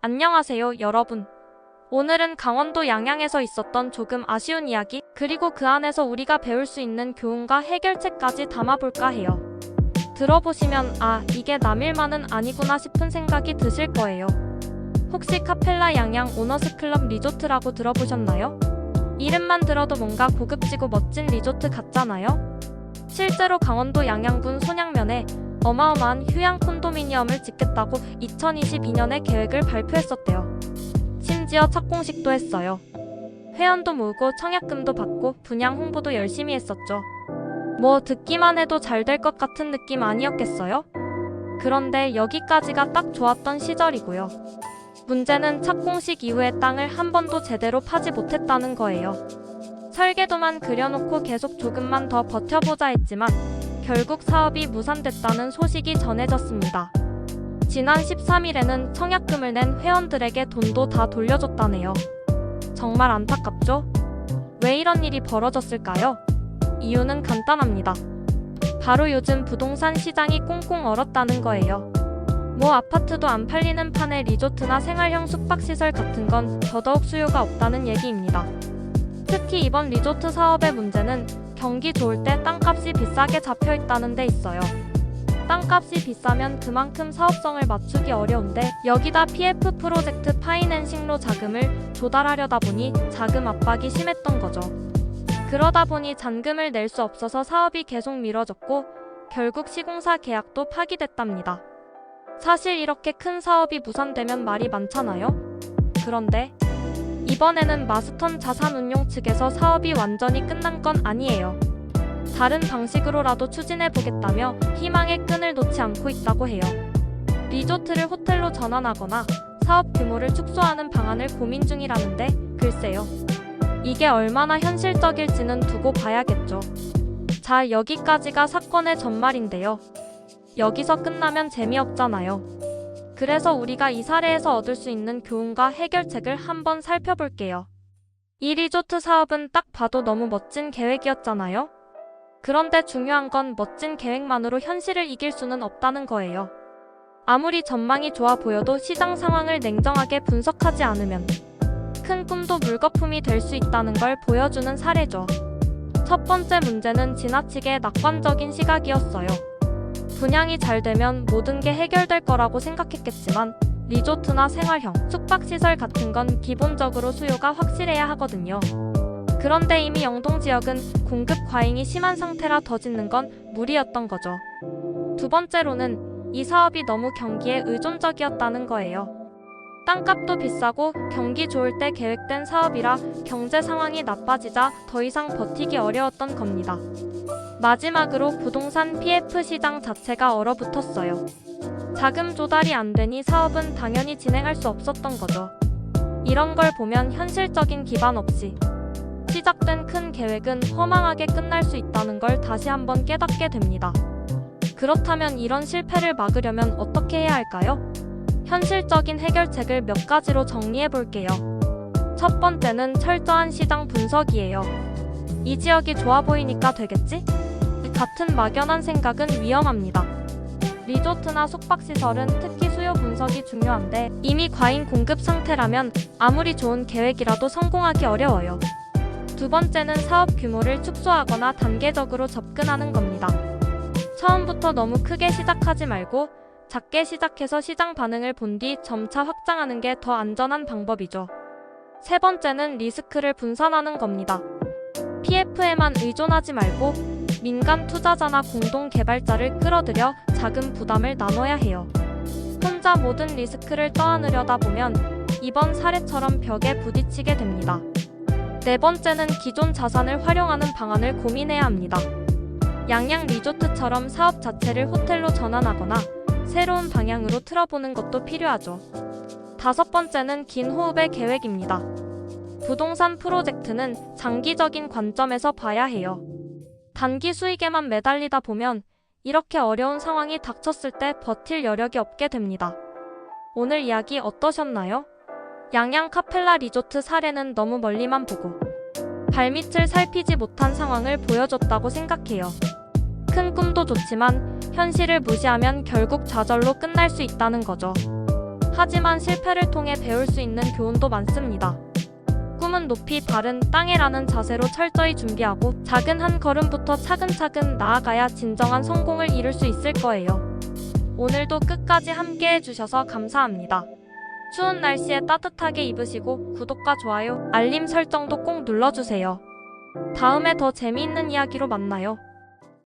안녕하세요, 여러분. 오늘은 강원도 양양에서 있었던 조금 아쉬운 이야기, 그리고 그 안에서 우리가 배울 수 있는 교훈과 해결책까지 담아볼까 해요. 들어보시면 이게 남일만은 아니구나 싶은 생각이 드실 거예요. 혹시 카펠라 양양 오너스 클럽 리조트라고 들어보셨나요? 이름만 들어도 뭔가 고급지고 멋진 리조트 같잖아요? 실제로 강원도 양양군 손양면에 어마어마한 휴양 콘도미니엄을 짓겠다고 2022년에 계획을 발표했었대요. 심지어 착공식도 했어요. 회원도 모으고 청약금도 받고 분양 홍보도 열심히 했었죠. 뭐 듣기만 해도 잘 될 것 같은 느낌 아니었겠어요? 그런데 여기까지가 딱 좋았던 시절이고요. 문제는 착공식 이후에 땅을 한 번도 제대로 파지 못했다는 거예요. 설계도만 그려놓고 계속 조금만 더 버텨보자 했지만 결국 사업이 무산됐다는 소식이 전해졌습니다. 지난 13일에는 청약금을 낸 회원들에게 돈도 다 돌려줬다네요. 정말 안타깝죠? 왜 이런 일이 벌어졌을까요? 이유는 간단합니다. 바로 요즘 부동산 시장이 꽁꽁 얼었다는 거예요. 뭐 아파트도 안 팔리는 판에 리조트나 생활형 숙박시설 같은 건 더더욱 수요가 없다는 얘기입니다. 특히 이번 리조트 사업의 문제는 경기 좋을 때 땅값이 비싸게 잡혀있다는 데 있어요. 땅값이 비싸면 그만큼 사업성을 맞추기 어려운데 여기다 PF 프로젝트 파이낸싱로 자금을 조달하려다 보니 자금 압박이 심했던 거죠. 그러다 보니 잔금을 낼 수 없어서 사업이 계속 미뤄졌고 결국 시공사 계약도 파기됐답니다. 사실 이렇게 큰 사업이 무산되면 말이 많잖아요? 그런데 이번에는 마스턴 자산운용 측에서 사업이 완전히 끝난 건 아니에요. 다른 방식으로라도 추진해보겠다며 희망의 끈을 놓지 않고 있다고 해요. 리조트를 호텔로 전환하거나 사업 규모를 축소하는 방안을 고민 중이라는데 글쎄요. 이게 얼마나 현실적일지는 두고 봐야겠죠. 자, 여기까지가 사건의 전말인데요. 여기서 끝나면 재미없잖아요. 그래서 우리가 이 사례에서 얻을 수 있는 교훈과 해결책을 한번 살펴볼게요. 이 리조트 사업은 딱 봐도 너무 멋진 계획이었잖아요. 그런데 중요한 건 멋진 계획만으로 현실을 이길 수는 없다는 거예요. 아무리 전망이 좋아 보여도 시장 상황을 냉정하게 분석하지 않으면 큰 꿈도 물거품이 될 수 있다는 걸 보여주는 사례죠. 첫 번째 문제는 지나치게 낙관적인 시각이었어요. 분양이 잘 되면 모든 게 해결될 거라고 생각했겠지만 리조트나 생활형, 숙박시설 같은 건 기본적으로 수요가 확실해야 하거든요. 그런데 이미 영동 지역은 공급 과잉이 심한 상태라 더 짓는 건 무리였던 거죠. 두 번째로는 이 사업이 너무 경기에 의존적이었다는 거예요. 땅값도 비싸고 경기 좋을 때 계획된 사업이라 경제 상황이 나빠지자 더 이상 버티기 어려웠던 겁니다. 마지막으로 부동산 PF 시장 자체가 얼어붙었어요. 자금 조달이 안 되니 사업은 당연히 진행할 수 없었던 거죠. 이런 걸 보면 현실적인 기반 없이 시작된 큰 계획은 허망하게 끝날 수 있다는 걸 다시 한번 깨닫게 됩니다. 그렇다면 이런 실패를 막으려면 어떻게 해야 할까요? 현실적인 해결책을 몇 가지로 정리해 볼게요. 첫 번째는 철저한 시장 분석이에요. 이 지역이 좋아 보이니까 되겠지? 같은 막연한 생각은 위험합니다. 리조트나 숙박시설은 특히 수요 분석이 중요한데 이미 과잉 공급 상태라면 아무리 좋은 계획이라도 성공하기 어려워요. 두 번째는 사업 규모를 축소하거나 단계적으로 접근하는 겁니다. 처음부터 너무 크게 시작하지 말고 작게 시작해서 시장 반응을 본 뒤 점차 확장하는 게 더 안전한 방법이죠. 세 번째는 리스크를 분산하는 겁니다. PF에만 의존하지 말고 민간 투자자나 공동 개발자를 끌어들여 자금 부담을 나눠야 해요. 혼자 모든 리스크를 떠안으려다 보면 이번 사례처럼 벽에 부딪히게 됩니다. 네 번째는 기존 자산을 활용하는 방안을 고민해야 합니다. 양양 리조트처럼 사업 자체를 호텔로 전환하거나 새로운 방향으로 틀어보는 것도 필요하죠. 다섯 번째는 긴 호흡의 계획입니다. 부동산 프로젝트는 장기적인 관점에서 봐야 해요. 단기 수익에만 매달리다 보면 이렇게 어려운 상황이 닥쳤을 때 버틸 여력이 없게 됩니다. 오늘 이야기 어떠셨나요? 양양 카펠라 리조트 사례는 너무 멀리만 보고 발밑을 살피지 못한 상황을 보여줬다고 생각해요. 큰 꿈도 좋지만 현실을 무시하면 결국 좌절로 끝날 수 있다는 거죠. 하지만 실패를 통해 배울 수 있는 교훈도 많습니다. 꿈은 높이 바른 땅에라는 자세로 철저히 준비하고 작은 한 걸음부터 차근차근 나아가야 진정한 성공을 이룰 수 있을 거예요. 오늘도 끝까지 함께 해주셔서 감사합니다. 추운 날씨에 따뜻하게 입으시고 구독과 좋아요, 알림 설정도 꼭 눌러주세요. 다음에 더 재미있는 이야기로 만나요.